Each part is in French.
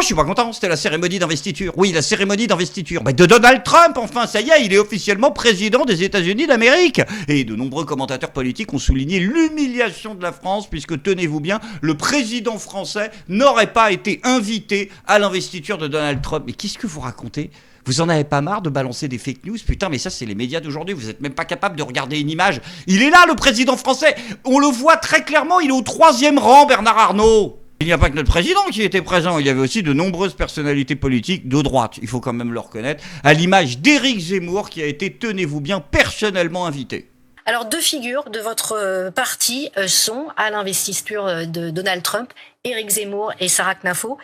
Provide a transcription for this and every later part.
suis pas content, c'était la cérémonie d'investiture. Oui, la cérémonie d'investiture. De Donald Trump, enfin, ça y est, il est officiellement président des États-Unis d'Amérique. Et de nombreux commentateurs politiques ont souligné l'humiliation de la France, puisque, tenez-vous bien, le président français n'aurait pas été invité à l'investiture de Donald Trump. Mais qu'est-ce que vous racontez ? Vous en avez pas marre de balancer des fake news ? Putain, mais ça, c'est les médias d'aujourd'hui. Vous êtes même pas capable de regarder une image. Il est là, le président français. On le voit très clairement. Il est au 3e rang, Bernard Arnault. Il n'y a pas que notre président qui était présent. Il y avait aussi de nombreuses personnalités politiques de droite. Il faut quand même le reconnaître. À l'image d'Éric Zemmour, qui a été, tenez-vous bien, personnellement invité. Alors, 2 figures de votre parti sont à l'investiture de Donald Trump, Éric Zemmour et Sarah Knafo.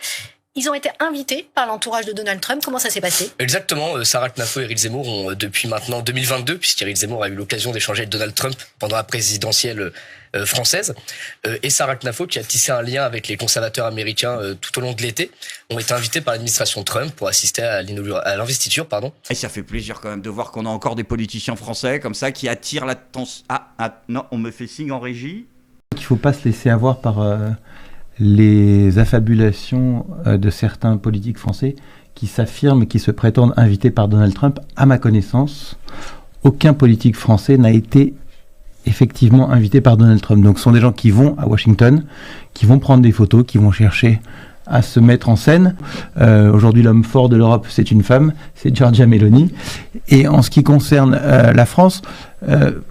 Ils ont été invités par l'entourage de Donald Trump. Comment ça s'est passé ? Exactement. Sarah Knafo et Éric Zemmour ont, depuis maintenant 2022, puisqu'Éric Zemmour a eu l'occasion d'échanger avec Donald Trump pendant la présidentielle française, et Sarah Knafo, qui a tissé un lien avec les conservateurs américains tout au long de l'été, ont été invités par l'administration Trump pour assister à l'investiture. Et ça fait plaisir quand même de voir qu'on a encore des politiciens français comme ça qui attirent l'attention. Non, on me fait signe en régie. Il ne faut pas se laisser avoir par les affabulations de certains politiques français qui s'affirment, qui se prétendent invités par Donald Trump. À ma connaissance, aucun politique français n'a été effectivement invité par Donald Trump. Donc ce sont des gens qui vont à Washington, qui vont prendre des photos, qui vont chercher à se mettre en scène. Aujourd'hui, l'homme fort de l'Europe, c'est une femme, c'est Giorgia Meloni. Et en ce qui concerne la France,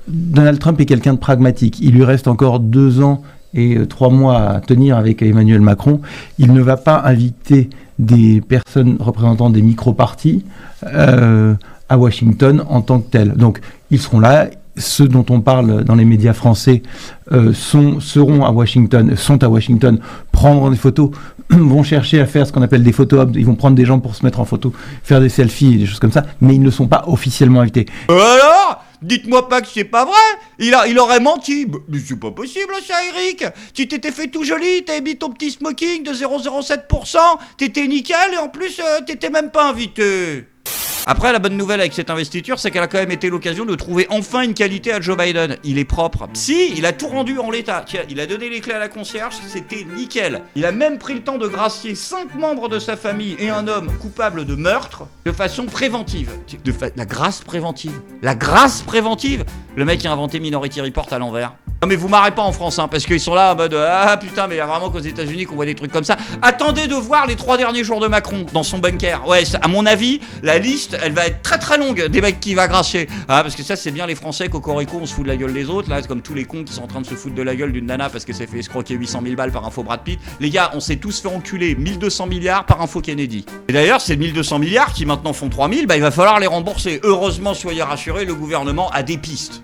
Donald Trump est quelqu'un de pragmatique. Il lui reste encore 2 ans et 3 mois à tenir avec Emmanuel Macron. Il ne va pas inviter des personnes représentant des micro-partis à Washington en tant que tels. Donc, ils seront là. Ceux dont on parle dans les médias français sont à Washington, prendre des photos, vont chercher à faire ce qu'on appelle des photos ops. Ils vont prendre des gens pour se mettre en photo, faire des selfies et des choses comme ça, mais ils ne sont pas officiellement invités. Alors ? Dites-moi pas que c'est pas vrai. Il aurait menti. Mais c'est pas possible ça, Eric. Tu t'étais fait tout joli, t'avais mis ton petit smoking de 0,07%, t'étais nickel et en plus t'étais même pas invité. Après, la bonne nouvelle avec cette investiture, c'est qu'elle a quand même été l'occasion de trouver enfin une qualité à Joe Biden. Il est propre. Si, il a tout rendu en l'état. Tiens, il a donné les clés à la concierge, c'était nickel. Il a même pris le temps de gracier 5 membres de sa famille et un homme coupable de meurtre de façon préventive. La grâce préventive. La grâce préventive. Le mec a inventé Minority Report à l'envers. Non mais vous marrez pas en France, hein, parce qu'ils sont là en mode ah putain, mais il y a vraiment qu'aux États-Unis qu'on voit des trucs comme ça. Attendez de voir les 3 derniers jours de Macron dans son bunker. Ouais, à mon avis, la liste, elle va être très très longue des mecs qui va gracier. Ah, parce que ça, c'est bien les Français, cocorico, on se fout de la gueule des autres. Là, c'est comme tous les cons qui sont en train de se foutre de la gueule d'une nana parce que s'est fait escroquer 800 000 balles par un faux Brad Pitt. Les gars, on s'est tous fait enculer 1200 milliards par un faux Kennedy. Et d'ailleurs, ces 1200 milliards qui maintenant font 3000, il va falloir les rembourser. Heureusement, soyez rassurés, le gouvernement a des pistes.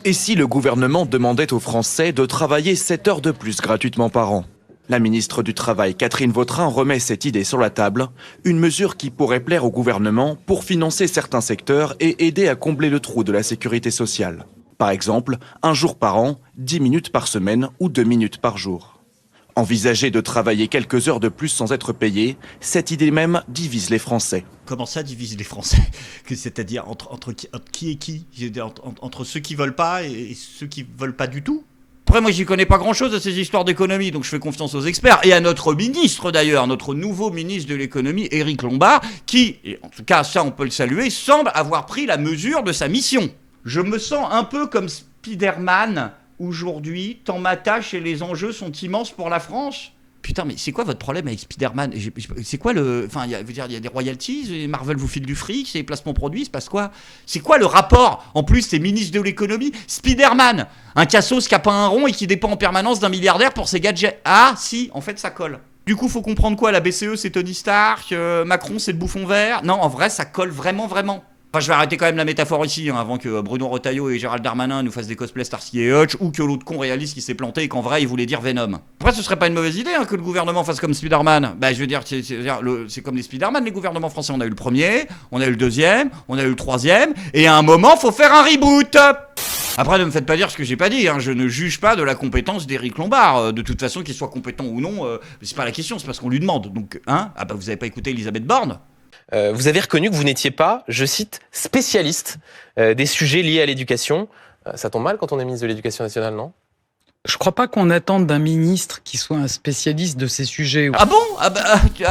Et si le gouvernement demandait aux Français de travailler 7 heures de plus gratuitement par an ? La ministre du Travail, Catherine Vautrin, remet cette idée sur la table, une mesure qui pourrait plaire au gouvernement pour financer certains secteurs et aider à combler le trou de la sécurité sociale. Par exemple, 1 jour par an, 10 minutes par semaine ou 2 minutes par jour. Envisager de travailler quelques heures de plus sans être payé, cette idée même divise les Français. Comment ça divise les Français ? C'est-à-dire entre qui et qui ? Entre ceux qui veulent pas et ceux qui veulent pas du tout ? Après, moi, j'y connais pas grand-chose à ces histoires d'économie, donc je fais confiance aux experts. Et à notre ministre, d'ailleurs, notre nouveau ministre de l'économie, Éric Lombard, qui, et en tout cas, ça, on peut le saluer, semble avoir pris la mesure de sa mission. Je me sens un peu comme Spider-Man aujourd'hui, tant ma tâche et les enjeux sont immenses pour la France. Putain, mais c'est quoi votre problème avec Spider-Man ? C'est quoi le... Enfin, il y a des royalties, et Marvel vous file du fric, c'est les placements produits, il se passe quoi ? C'est quoi le rapport ? En plus, c'est ministre de l'économie. Spider-Man, un cassos qui a pas un rond et qui dépend en permanence d'un milliardaire pour ses gadgets. Ah, si, en fait, ça colle. Du coup, faut comprendre quoi ? La BCE, c'est Tony Stark, Macron, c'est le bouffon vert. Non, en vrai, ça colle vraiment, vraiment. Enfin, je vais arrêter quand même la métaphore ici, hein, avant que Bruno Retailleau et Gérald Darmanin nous fassent des cosplays Starsky et Hutch, ou que l'autre con réalise qu'il s'est planté et qu'en vrai il voulait dire Venom. Après, ce serait pas une mauvaise idée que le gouvernement fasse comme Spider-Man. Bah, je veux dire, c'est comme les Spider-Man, les gouvernements français. On a eu le premier, on a eu le deuxième, on a eu le troisième, et à un moment, faut faire un reboot. Après, ne me faites pas dire ce que j'ai pas dit, hein. Je ne juge pas de la compétence d'Éric Lombard. De toute façon, qu'il soit compétent ou non, c'est pas la question, c'est parce qu'on lui demande. Donc, hein, ah bah vous avez pas écouté Elisabeth Borne ? Vous avez reconnu que vous n'étiez pas, je cite, spécialiste des sujets liés à l'éducation. Ça tombe mal quand on est ministre de l'Éducation nationale, non ? Je crois pas qu'on attende d'un ministre qui soit un spécialiste de ces sujets. Ah bon?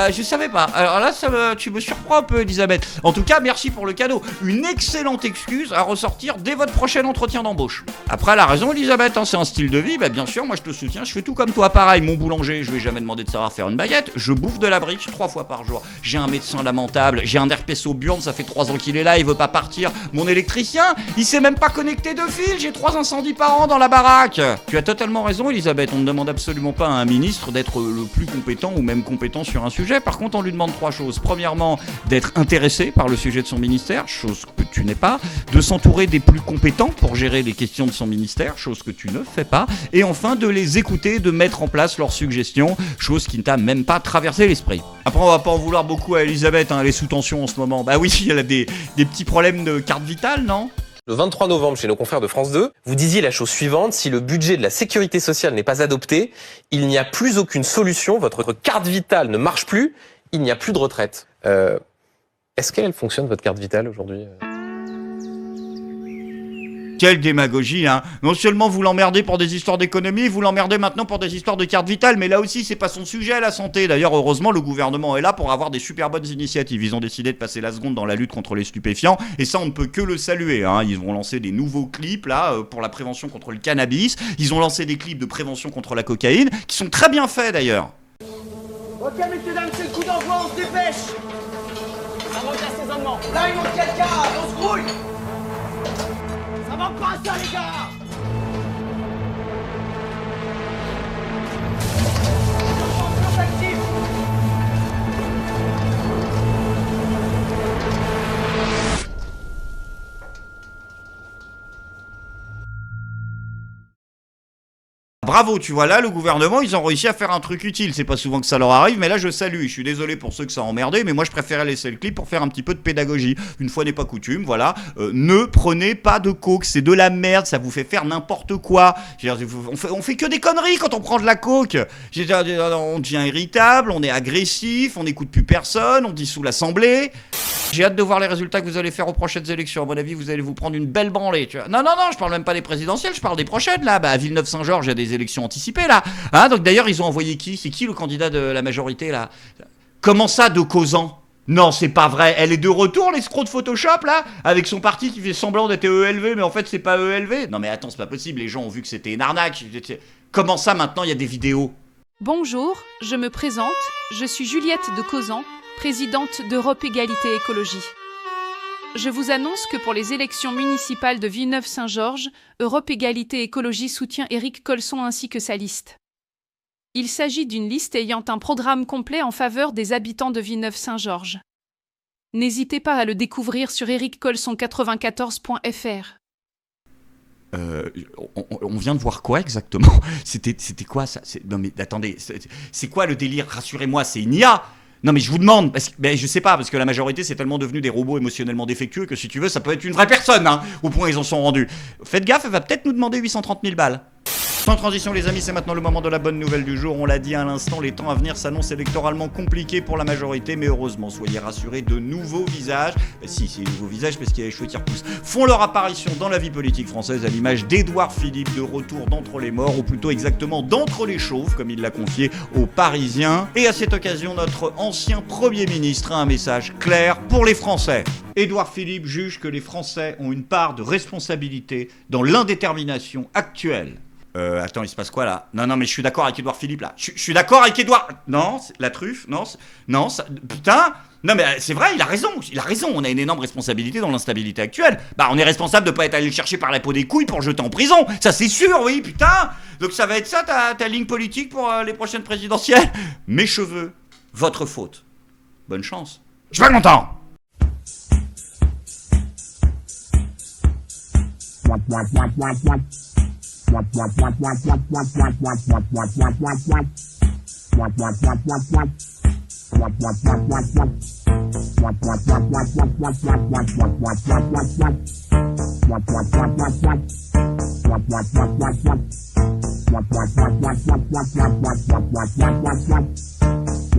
Je savais pas. Alors là, tu me surprends un peu, Elisabeth. En tout cas, merci pour le cadeau. Une excellente excuse à ressortir dès votre prochain entretien d'embauche. Après, elle a raison, Elisabeth, hein, c'est un style de vie. Bah, bien sûr, moi je te soutiens, je fais tout comme toi. Pareil, mon boulanger, je lui ai jamais demandé de savoir faire une baguette. Je bouffe de la brique 3 fois par jour. J'ai un médecin lamentable, j'ai un herpès au burn, ça fait 3 ans qu'il est là, il veut pas partir. Mon électricien, il sait même pas connecter de fil, j'ai 3 incendies par an dans la baraque. Tu as totalement raison, Elisabeth, on ne demande absolument pas à un ministre d'être le plus compétent ou même compétent sur un sujet. Par contre, on lui demande 3 choses. Premièrement, d'être intéressé par le sujet de son ministère, chose que tu n'es pas. De s'entourer des plus compétents pour gérer les questions de son ministère, chose que tu ne fais pas. Et enfin, de les écouter, de mettre en place leurs suggestions, chose qui ne t'a même pas traversé l'esprit. Après, on va pas en vouloir beaucoup à Elisabeth, hein, elle est sous tension en ce moment. Bah oui, elle a des petits problèmes de carte vitale, non ? Le 23 novembre, chez nos confrères de France 2, vous disiez la chose suivante: si le budget de la sécurité sociale n'est pas adopté, il n'y a plus aucune solution, votre carte vitale ne marche plus, il n'y a plus de retraite. Est-ce qu'elle fonctionne, votre carte vitale, aujourd'hui ? Quelle démagogie, hein. Non seulement vous l'emmerdez pour des histoires d'économie, vous l'emmerdez maintenant pour des histoires de carte vitale, mais là aussi c'est pas son sujet, la santé. D'ailleurs, heureusement, le gouvernement est là pour avoir des super bonnes initiatives. Ils ont décidé de passer la seconde dans la lutte contre les stupéfiants, et ça on ne peut que le saluer, hein. Ils vont lancer des nouveaux clips là pour la prévention contre le cannabis. Ils ont lancé des clips de prévention contre la cocaïne, qui sont très bien faits d'ailleurs. Ok messieurs dames, c'est le coup d'envoi, on se dépêche. Ça manque d'assaisonnement. Là il manque quelqu'un, on se grouille. Ça va pas ça les gars. Bravo, tu vois, là, le gouvernement, ils ont réussi à faire un truc utile. C'est pas souvent que ça leur arrive, mais là, je salue. Je suis désolé pour ceux que ça a emmerdé, mais moi, je préférais laisser le clip pour faire un petit peu de pédagogie. Une fois n'est pas coutume, voilà. Ne prenez pas de coke, c'est de la merde, ça vous fait faire n'importe quoi. On fait que des conneries quand on prend de la coke. On devient irritable, on est agressif, on n'écoute plus personne, on dissout l'Assemblée. J'ai hâte de voir les résultats que vous allez faire aux prochaines élections. À mon avis, vous allez vous prendre une belle branlée, tu vois. Non, je parle même pas des présidentielles, je parle des prochaines, là. Bah, à Villeneuve-Saint-Georges, il y a des élections anticipées, là. Hein, donc d'ailleurs, ils ont envoyé qui ? C'est qui le candidat de la majorité, là ? Comment ça, de causant ? Non, c'est pas vrai. Elle est de retour, l'escroc de Photoshop, là, avec son parti qui fait semblant d'être ELV, mais en fait, c'est pas ELV. Non, mais attends, c'est pas possible. Les gens ont vu que c'était une arnaque. Comment ça, maintenant, il y a des vidéos ? Bonjour, je me présente. Je suis Juliette de Causan, présidente d'Europe Égalité Écologie. Je vous annonce que pour les élections municipales de Villeneuve-Saint-Georges, Europe Égalité Écologie soutient Éric Colson ainsi que sa liste. Il s'agit d'une liste ayant un programme complet en faveur des habitants de Villeneuve-Saint-Georges. N'hésitez pas à le découvrir sur ericcolson94.fr. On vient de voir quoi exactement ? C'était quoi ça ? Non mais attendez, c'est quoi le délire ? Rassurez-moi, c'est une IA ? Non mais je vous demande, je sais pas, parce que la majorité c'est tellement devenu des robots émotionnellement défectueux que si tu veux ça peut être une vraie personne, hein, au point ils en sont rendus. Faites gaffe, elle va peut-être nous demander 830 000 balles. Sans transition les amis, c'est maintenant le moment de la bonne nouvelle du jour. On l'a dit à l'instant, les temps à venir s'annoncent électoralement compliqués pour la majorité, mais heureusement, soyez rassurés, de nouveaux visages, c'est nouveaux visages parce qu'il y a les cheveux qui repoussent, font leur apparition dans la vie politique française à l'image d'Édouard Philippe, de retour d'entre les morts, ou plutôt exactement d'entre les chauves, comme il l'a confié aux Parisiens. Et à cette occasion, notre ancien Premier ministre a un message clair pour les Français. Édouard Philippe juge que les Français ont une part de responsabilité dans l'indétermination actuelle. Attends, il se passe quoi là ? Non, mais je suis d'accord avec Édouard Philippe là. Je suis d'accord avec Édouard. Non, la truffe. Non, ça, putain. Non mais c'est vrai, il a raison. On a une énorme responsabilité dans l'instabilité actuelle. Bah, on est responsable de pas être allé le chercher par la peau des couilles pour le jeter en prison. Ça c'est sûr, oui, putain. Donc ça va être ça ta ligne politique pour les prochaines présidentielles. Mes cheveux, votre faute. Bonne chance. Je suis pas content.